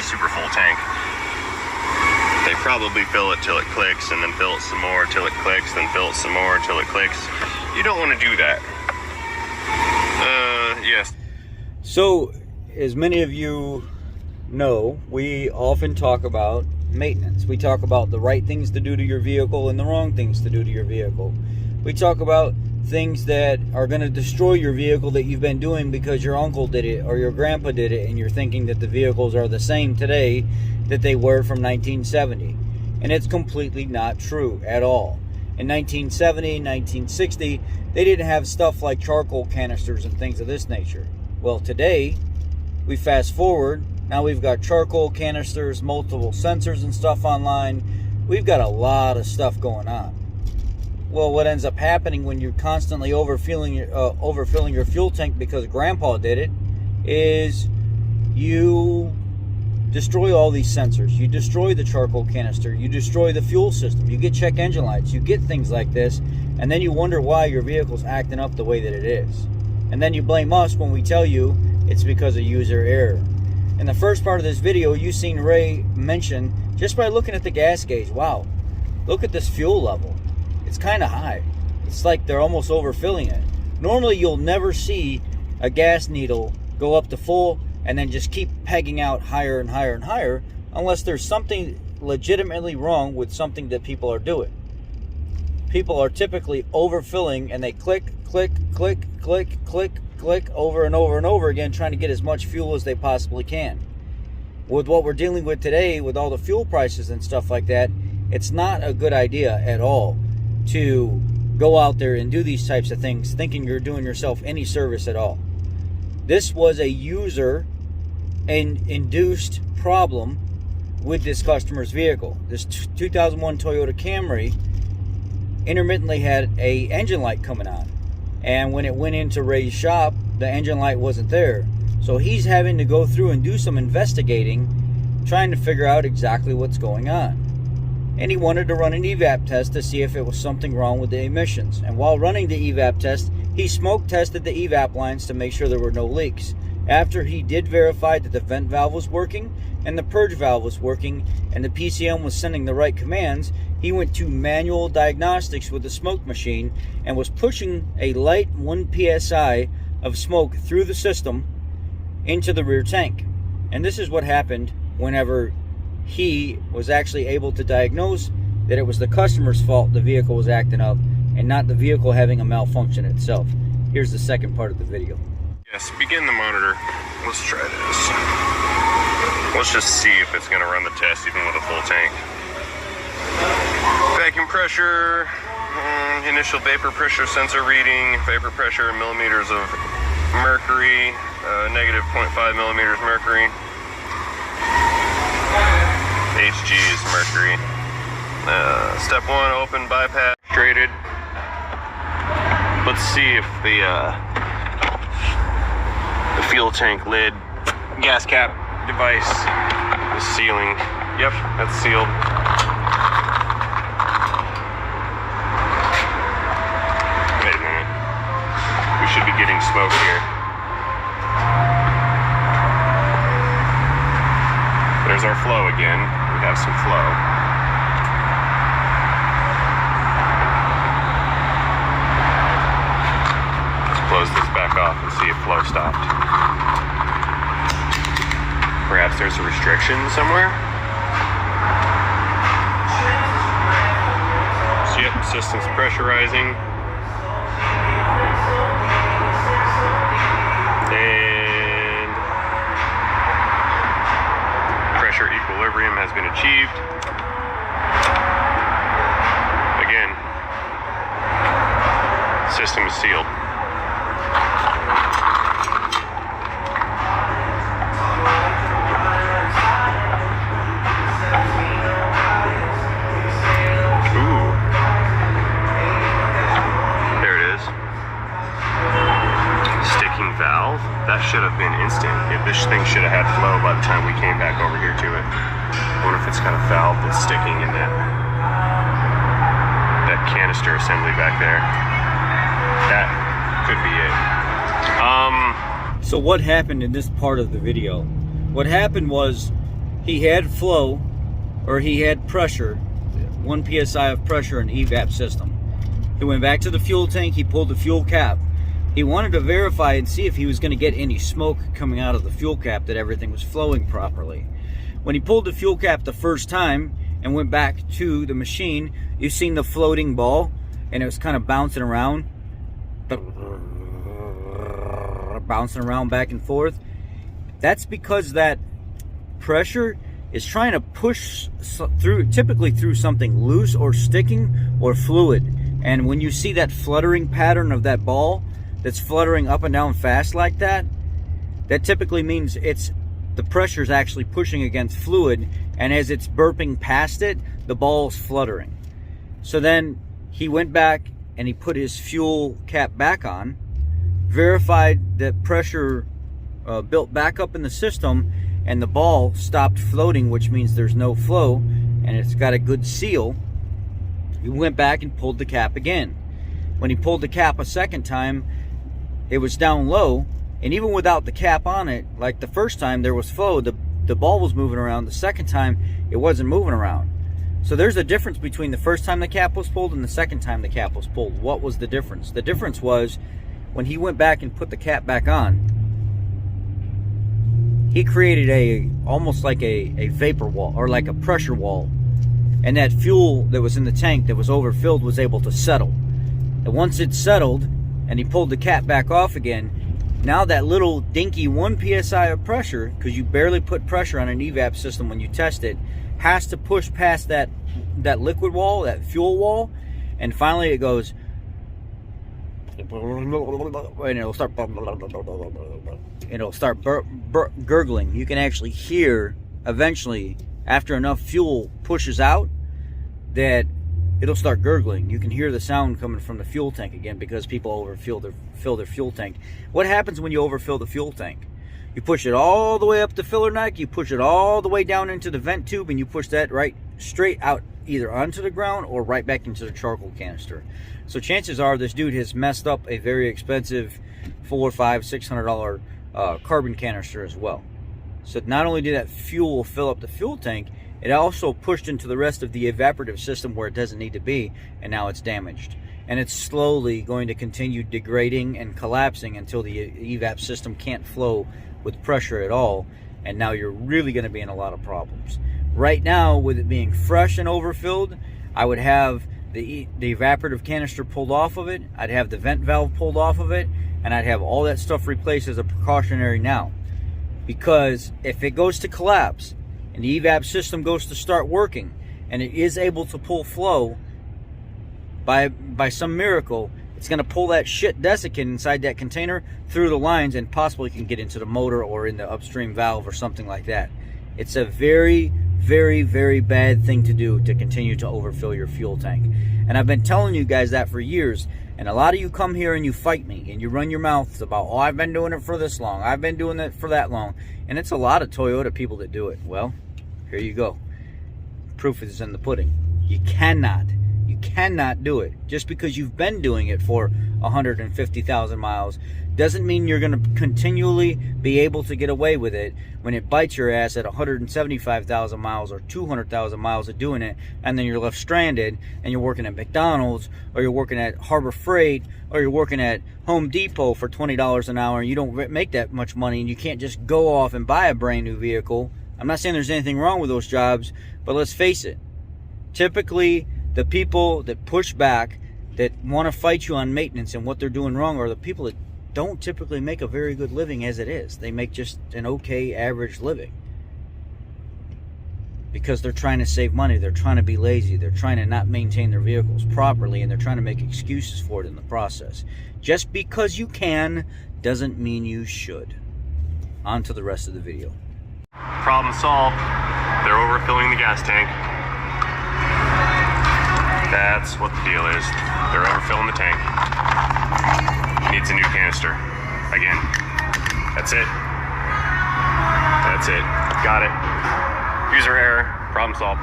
super full tank. They probably fill it till it clicks, and then fill it some more till it clicks, then fill it some more until it clicks. You don't want to do that. Yes. So, as many of you know, we often talk about maintenance. We talk about the right things to do to your vehicle and the wrong things to do to your vehicle. We talk about things that are going to destroy your vehicle that you've been doing because your uncle did it or your grandpa did it, and you're thinking that the vehicles are the same today that they were from 1970. And it's completely not true at all. In 1970, 1960, they didn't have stuff like charcoal canisters and things of this nature. Well, today, we fast forward, now we've got charcoal canisters, multiple sensors and stuff online. We've got a lot of stuff going on. Well, what ends up happening when you're constantly overfilling your fuel tank because Grandpa did it is you destroy all these sensors. You destroy the charcoal canister. You destroy the fuel system. You get check engine lights. You get things like this, and then you wonder why your vehicle's acting up the way that it is. And then you blame us when we tell you it's because of user error. In the first part of this video, you've seen Ray mention, just by looking at the gas gauge, wow, look at this fuel level. It's kind of high. It's like they're almost overfilling it. Normally, you'll never see a gas needle go up to full and then just keep pegging out higher and higher and higher unless there's something legitimately wrong with something that people are doing. People are typically overfilling, and they click, click, click, click, click, click over and over and over again, trying to get as much fuel as they possibly can. With what we're dealing with today, with all the fuel prices and stuff like that, it's not a good idea at all to go out there and do these types of things thinking you're doing yourself any service at all. This was a user and induced problem with this customer's vehicle. This 2001 Toyota Camry intermittently had a engine light coming on, and when it went into Ray's shop, the engine light wasn't there. So he's having to go through and do some investigating, trying to figure out exactly what's going on. And he wanted to run an EVAP test to see if it was something wrong with the emissions. And while running the EVAP test, he smoke tested the EVAP lines to make sure there were no leaks. After he did verify that the vent valve was working and the purge valve was working and the PCM was sending the right commands, he went to manual diagnostics with the smoke machine and was pushing a light 1 psi of smoke through the system into the rear tank. And this is what happened whenever he was actually able to diagnose that it was the customer's fault the vehicle was acting up and not the vehicle having a malfunction itself. Here's the second part of the video. Yes, begin the monitor. Let's try this. Let's just see if it's going to run the test even with a full tank. Vacuum pressure, initial vapor pressure sensor reading, vapor pressure in millimeters of mercury, negative 0.5 millimeters mercury. HG is mercury. Step 1, open bypass, straighted. Let's see if the fuel tank lid gas cap device is sealing. Yep, that's sealed. Wait a minute. We should be getting smoke here. There's our flow again. We have some flow. Let's close this back off and see if flow stopped. Perhaps there's a restriction somewhere. So, yep, system's pressurizing. And pressure equilibrium has been achieved. Again, system is sealed. That should have been instant. If this thing should have had flow by the time we came back over here to it. I wonder if it's got a valve that's sticking in that canister assembly back there. That could be it. So what happened in this part of the video? What happened was he had flow, or he had pressure, 1 psi of pressure in the EVAP system. He went back to the fuel tank, he pulled the fuel cap. He wanted to verify and see if he was going to get any smoke coming out of the fuel cap, that everything was flowing properly. When he pulled the fuel cap the first time and went back to the machine, you've seen the floating ball, and it was kind of bouncing around back and forth. That's because that pressure is trying to push through, typically through something loose or sticking or fluid. And when you see that fluttering pattern of that ball that's fluttering up and down fast like that, that typically means it's the pressure is actually pushing against fluid, and as it's burping past it, the ball's fluttering. So then he went back and he put his fuel cap back on, verified that pressure built back up in the system, and the ball stopped floating, which means there's no flow and it's got a good seal. He went back and pulled the cap again. When he pulled the cap a second time, it was down low, and even without the cap on it, like the first time there was flow, the ball was moving around. The second time it wasn't moving around. So there's a difference between the first time the cap was pulled and the second time the cap was pulled. What was the difference? The difference was when he went back and put the cap back on, he created almost like a vapor wall, or like a pressure wall, and that fuel that was in the tank that was overfilled was able to settle. And once it settled and he pulled the cap back off again, now that little dinky 1 psi of pressure, because you barely put pressure on an EVAP system when you test it, has to push past that liquid wall, that fuel wall, and finally it goes, and it'll start gurgling. You can actually hear eventually, after enough fuel pushes out, that it'll start gurgling. You can hear the sound coming from the fuel tank again, because people overfill their fuel tank. What happens when you overfill the fuel tank? You push it all the way up the filler neck, you push it all the way down into the vent tube, and you push that right straight out, either onto the ground or right back into the charcoal canister. So chances are this dude has messed up a very expensive $400, $500, $600 carbon canister as well. So not only did that fuel fill up the fuel tank, it also pushed into the rest of the evaporative system where it doesn't need to be, and now it's damaged. And it's slowly going to continue degrading and collapsing until the EVAP system can't flow with pressure at all, and now you're really going to be in a lot of problems. Right now, with it being fresh and overfilled, I would have the evaporative canister pulled off of it, I'd have the vent valve pulled off of it, and I'd have all that stuff replaced as a precautionary now. Because if it goes to collapse, and the EVAP system goes to start working, and it is able to pull flow, by some miracle, it's going to pull that shit desiccant inside that container through the lines, and possibly can get into the motor or in the upstream valve or something like that. It's a very, very, very bad thing to do, to continue to overfill your fuel tank. And I've been telling you guys that for years, and a lot of you come here and you fight me, and you run your mouths about, oh, I've been doing it for this long, I've been doing it for that long, and it's a lot of Toyota people that do it. Well, here you go. Proof is in the pudding. You cannot do it. Just because you've been doing it for 150,000 miles doesn't mean you're going to continually be able to get away with it when it bites your ass at 175,000 miles or 200,000 miles of doing it, and then you're left stranded and you're working at McDonald's, or you're working at Harbor Freight, or you're working at Home Depot for $20 an hour, and you don't make that much money, and you can't just go off and buy a brand new vehicle. I'm not saying there's anything wrong with those jobs, but let's face it. Typically, the people that push back, that want to fight you on maintenance and what they're doing wrong, are the people that don't typically make a very good living as it is. They make just an okay average living. Because they're trying to save money, they're trying to be lazy, they're trying to not maintain their vehicles properly, and they're trying to make excuses for it in the process. Just because you can doesn't mean you should. On to the rest of the video. Problem solved. They're overfilling the gas tank. That's what the deal is. They're overfilling the tank. Needs a new canister. Again. That's it. That's it. Got it. User error. Problem solved.